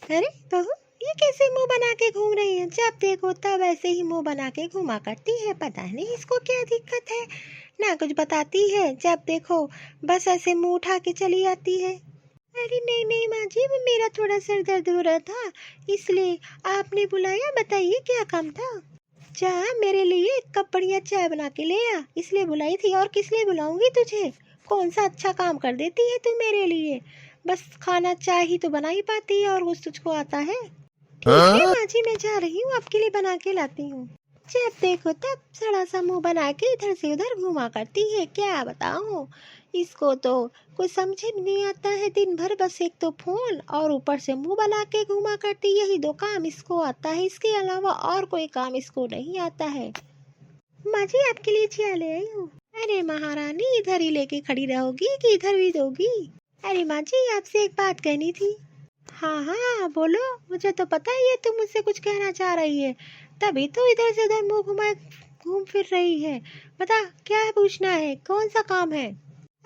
अरे बहू, ये कैसे मुंह बना के घूम रही है? जब देखो तब ऐसे ही मुंह बना के घूमा करती है। पता नहीं इसको क्या दिक्कत है, ना कुछ बताती है। जब देखो बस ऐसे मुंह उठा के चली आती है। अरे नहीं नहीं माँ जी, वो मेरा थोड़ा सिर दर्द हो रहा था, इसलिए आपने बुलाया। बताइए क्या काम था? चाह मेरे लिए एक कप बढ़िया चाय बना के ले आ, इसलिए बुलाई थी। और किस लिए बुलाऊंगी तुझे? कौन सा अच्छा काम कर देती है तू मेरे लिए? बस खाना चाय ही तो बना ही पाती है, और कुछ तुझको आता है? ठीक है माँ जी, मैं जा रही हूँ, आपके लिए बना के लाती हूँ। जब देखो तब सड़ा सा मुंह बना के इधर से उधर घूमा करती है। क्या बताऊँ, इसको तो कुछ समझ में नहीं आता है। दिन भर बस एक तो फोन और ऊपर से मुंह बना के घूमा करती, यही दो काम इसको आता है। इसके अलावा और कोई काम इसको नहीं आता है। माँ जी आपके लिए चाय ले आई हूँ। अरे महारानी, इधर ही लेके खड़ी रहोगी कि इधर भी दोगी? अरे माँ जी, आपसे एक बात कहनी थी। हाँ हाँ बोलो, मुझे तो पता ही है तुम मुझसे कुछ कहना चाह रही है, तभी तो इधर से उधर मुंह घुमाए घूम फिर रही है। बता क्या है, पूछना है, कौन सा काम है?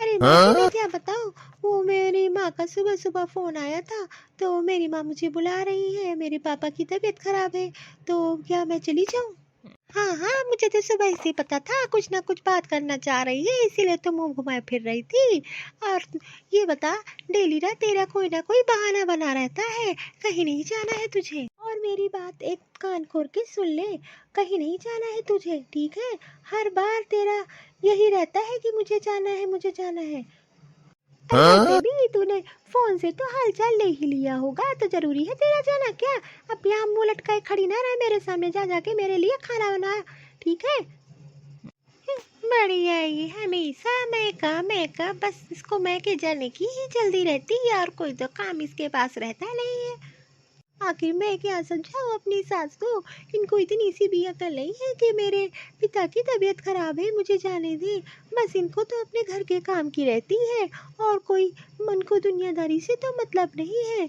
अरे माँ जी मैं क्या बताऊँ, वो मेरी माँ का सुबह सुबह फोन आया था, तो मेरी माँ मुझे बुला रही है। मेरे पापा की तबीयत खराब है, तो क्या मैं चली जाऊँ? हाँ हाँ, मुझे तो सुबह से पता था कुछ ना कुछ बात करना चाह रही है, इसीलिए तो मुंह घुमाए फिर रही थी। और ये बता, डेली ना तेरा कोई ना कोई बहाना बना रहता है, कहीं नहीं जाना है तुझे। और मेरी बात एक कान खोल के सुन ले, कहीं नहीं जाना है तुझे, ठीक है? हर बार तेरा यही रहता है कि मुझे जाना है, मुझे जाना है। वैसे भी तूने फोन से तो हालचाल ले ही लिया होगा, तो जरूरी है तेरा जाना क्या? अब यहाँ मुंह लटकाए खड़ी ना रह मेरे सामने, जा जाके मेरे लिए खाना बना, ठीक है? बढ़िया, ये हमेशा मैं का बस इसको मैं के जाने की ही जल्दी रहती है, और कोई तो काम इसके पास रहता नहीं है। आखिर मैं क्या समझाऊं अपनी सास को, इनको इतनी सी भी अकल नहीं है कि मेरे पिता की तबीयत खराब है, मुझे जाने दे। बस इनको तो अपने घर के काम की रहती है, और कोई मन को दुनियादारी से तो मतलब नहीं है।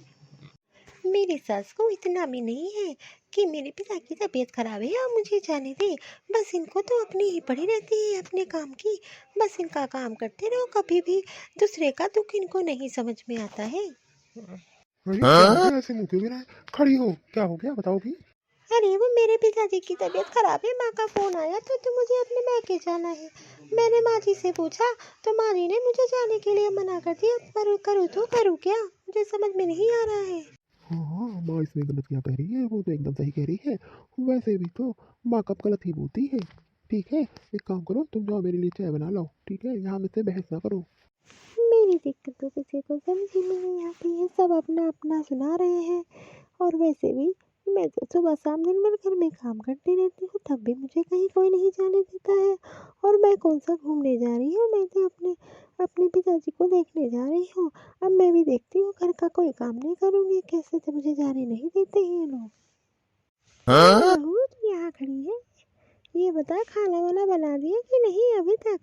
मेरी सास को इतना भी नहीं है कि मेरे पिता की तबीयत खराब है और मुझे जाने दे। बस इनको तो अपनी ही पड़ी रहती है, अपने काम की। बस इनका काम करते रहो, कभी भी दूसरे का दुख इनको नहीं समझ में आता है। अरे क्या हो गया, ऐसे मुंह क्यों गिरा है? खड़ी हो, क्या हो गया बताओ भी। अरे वो मेरे पिताजी की तबीयत खराब है, माँ का फोन आया था, तो मुझे अपने मायके जाना है। मैंने माँ जी से पूछा, तो माँ जी ने मुझे जाने के लिए मना कर दिया। पर करूँ तो करूँ क्या, मुझे समझ में नहीं आ रहा है। हाँ हाँ, माँ इसमें गलत क्या कह रही है, वो तो एकदम सही कह रही है। वैसे भी तो माँ कब गलत ही बोलती है। ठीक है, एक काम करो, तुम जाओ मेरे लिए चाय बना लो, ठीक है? यहाँ मुझसे बहस ना करो। मेरी दिक्कत तो किसी को समझ ही नहीं आती है, सब अपना अपना सुना रहे हैं। और वैसे भी मैं तो सुबह शाम दिन भर घर में काम करती रहती हूँ, तब भी मुझे कहीं कोई नहीं जाने देता है। और मैं कौन सा घूमने जा रही हूँ, मैं तो अपने अपने पिताजी को देखने जा रही हूँ। अब मैं भी देखती हूँ, घर का कोई काम नहीं करूँगी कैसे, तो मुझे जाने नहीं देते हैं ये लोग। अरे बहू तू यहाँ खड़ी है, ये बता खाना वाना बना दिया कि नहीं अभी तक?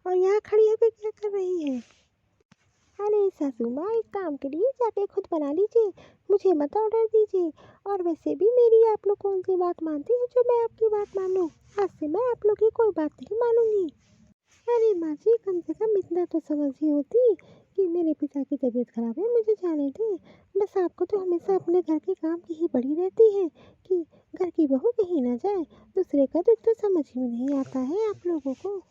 और यहाँ खड़ी होकर क्या कर रही है? अरे सासू माँ, एक काम करिए, जाके खुद बना लीजिए, मुझे मत ऑर्डर दीजिए। और वैसे भी मेरी आप लोग कौन सी बात मानती है जो मैं आपकी बात मान लूँ? आज से मैं आप लोग की कोई बात नहीं मानूंगी। अरे माँ जी, कम से कम इतना तो समझ ही होती कि मेरे पिता की तबीयत खराब है, मुझे जाने दें। बस आपको तो हमेशा अपने घर के काम की ही पड़ी रहती है कि घर की बहू कहीं ना जाए। दूसरे का दुख तो समझ ही में नहीं आता है आप लोगों को।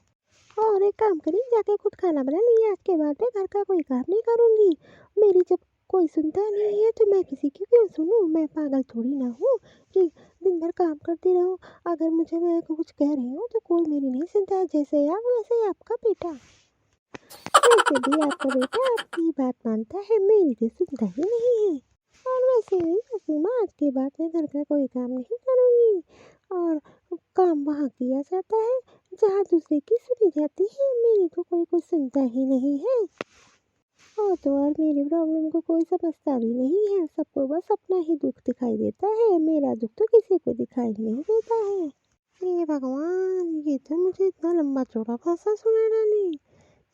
और एक काम करिए, जाके खुद खाना बना लीजिए, आज के बाद मैं घर का कोई काम नहीं करूँगी। मेरी जब कोई सुनता नहीं है तो मैं किसी की क्यों सुनूं? मैं पागल थोड़ी ना हूँ कि दिन भर काम करती रहूं। अगर मैं कुछ कह रही हूँ तो कोई मेरी नहीं सुनता है, जैसे आप वैसे ही आपका बेटा। वैसे भी आपका बेटा आपकी बात मानता है, मेरी तो सुनता ही नहीं है। और वैसे भी सासू माँ, आज के बाद मैं घर का कोई काम नहीं करूँगी। और काम वहाँ किया जाता है जहाँ दूसरे की सुनी जाती है, मेरी तो कोई कुछ सुनता ही नहीं है। और मेरी प्रॉब्लम को कोई समझता भी नहीं है, सबको बस अपना ही दुख दिखाई देता है, मेरा दुख तो किसी को दिखाई नहीं देता है। हे भगवान, ये तो मुझे इतना लंबा चौड़ा भाषा सुनाना नहीं।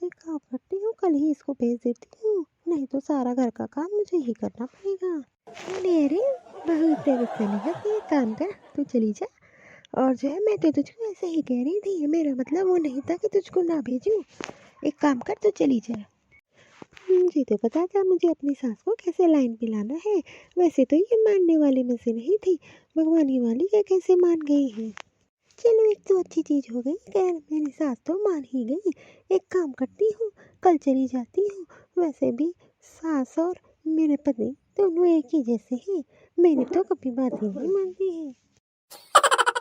एक काम करती हूँ, कल ही इसको भेज देती हूँ, नहीं तो सारा घर का काम मुझे ही करना पड़ेगा। अरे बहुत देर गुस्से नहीं करती, एक काम कर, तू चली जा। और जो है, मैं तो तुझको ऐसे ही कह रही थी, मेरा मतलब वो नहीं था कि तुझको ना भेजूं। एक काम कर, तू चली जा। मुझे तो पता था मुझे अपनी सास को कैसे लाइन पे लाना है। वैसे तो ये मानने वाली मुझसे नहीं थी, भगवान ही वाली ये कैसे मान गई है। चलो एक तो अच्छी चीज़ हो गई, खैर मेरी सास तो मान ही गई। एक काम करती हूँ, कल चली जाती हूँ। वैसे भी सास और मेरे पति दोनों एक ही जैसे हैं, मेरी तो कभी बात ही नहीं मानती है।